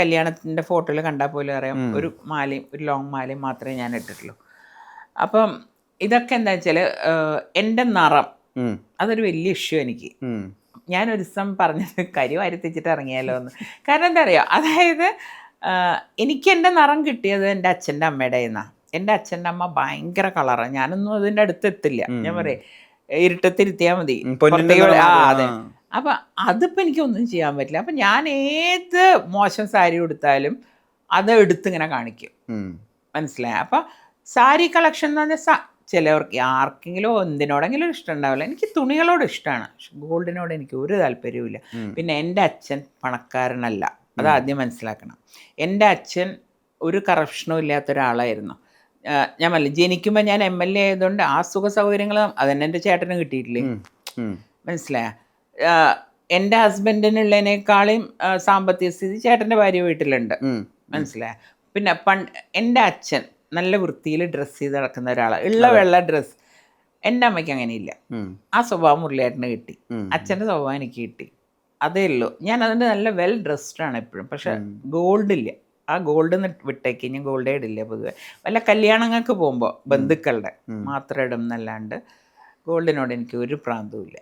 കല്യാണത്തിൻ്റെ ഫോട്ടോയിൽ കണ്ടാൽ പോലും അറിയാം ഒരു മാലയും ഒരു ലോങ് മാലയും മാത്രമേ ഞാൻ ഇട്ടിട്ടുള്ളൂ. അപ്പം ഇതൊക്കെ എന്താ വെച്ചാൽ എൻ്റെ നിറം അതൊരു വലിയ ഇഷ്യൂ എനിക്ക്. ഞാനൊരു ദിവസം പറഞ്ഞത് കരി വാരിത്തിച്ചിട്ട് ഇറങ്ങിയാലോ എന്ന്. കാരണം എന്താ പറയുക, അതായത് എനിക്ക് എൻ്റെ നിറം കിട്ടിയത് എൻ്റെ അച്ഛൻ്റെ അമ്മയുടെ നിന്നാണ്. എൻ്റെ അച്ഛൻ്റെ അമ്മ ഭയങ്കര കളറാണ്. ഞാനൊന്നും അതിൻ്റെ അടുത്ത് എത്തില്ല. ഞാൻ പറയും ഇരുട്ടത്തിരുത്തിയാൽ മതി. അതെ. അപ്പം അതിപ്പോൾ എനിക്കൊന്നും ചെയ്യാൻ പറ്റില്ല. അപ്പം ഞാൻ ഏത് മോശം സാരി ഉടുത്താലും അത് എടുത്തിങ്ങനെ കാണിക്കും. മനസ്സിലായി? അപ്പം സാരി കളക്ഷൻ എന്ന് പറഞ്ഞാൽ ചിലവർക്ക് ആർക്കെങ്കിലും എന്തിനോടെങ്കിലും ഇഷ്ടം ഉണ്ടാവില്ല. എനിക്ക് തുണികളോട് ഇഷ്ടമാണ്, ഗോൾഡിനോട് എനിക്ക് ഒരു താല്പര്യവുമില്ല. പിന്നെ എൻ്റെ അച്ഛൻ പണക്കാരനല്ല, അതാദ്യം മനസ്സിലാക്കണം. എൻ്റെ അച്ഛൻ ഒരു കറപ്ഷനും ഇല്ലാത്ത ഒരാളായിരുന്നു. ഞാൻ പറഞ്ഞില്ല, ജനിക്കുമ്പോൾ ഞാൻ MLA ആയതുകൊണ്ട് ആ സുഖ സൗകര്യങ്ങൾ അതന്നെ എൻ്റെ ചേട്ടന് കിട്ടിയിട്ടില്ലേ. മനസ്സിലായ? എൻ്റെ ഹസ്ബൻഡിനുള്ളതിനേക്കാളും സാമ്പത്തിക സ്ഥിതി ചേട്ടൻ്റെ ഭാര്യ വീട്ടിലുണ്ട്. മനസ്സിലായ? പിന്നെ എൻ്റെ അച്ഛൻ നല്ല വൃത്തിയിൽ ഡ്രസ്സ് ചെയ്ത് നടക്കുന്ന ഒരാളാണ്. ഉള്ള വെള്ള ഡ്രസ്സ്. എൻ്റെ അമ്മയ്ക്ക് അങ്ങനെയില്ല. ആ സ്വഭാവം മുരളിയേട്ടന് കിട്ടി, അച്ഛൻ്റെ സ്വഭാവം എനിക്ക് കിട്ടി. അതേ ഉള്ളൂ. ഞാൻ അതിൻ്റെ നല്ല വെൽ ഡ്രസ്ഡാണ് എപ്പോഴും. പക്ഷെ ഗോൾഡില്ല. ആ ഗോൾഡ് വിട്ടേക്ക് ഞാൻ ഗോൾഡേ ഇടില്ല പൊതുവെ. വല്ല കല്യാണങ്ങൾക്ക് പോകുമ്പോൾ ബന്ധുക്കളുടെ മാത്രം ഇടും എന്നല്ലാണ്ട് ഗോൾഡിനോട് എനിക്ക് ഒരു പ്രാന്തവും ഇല്ല.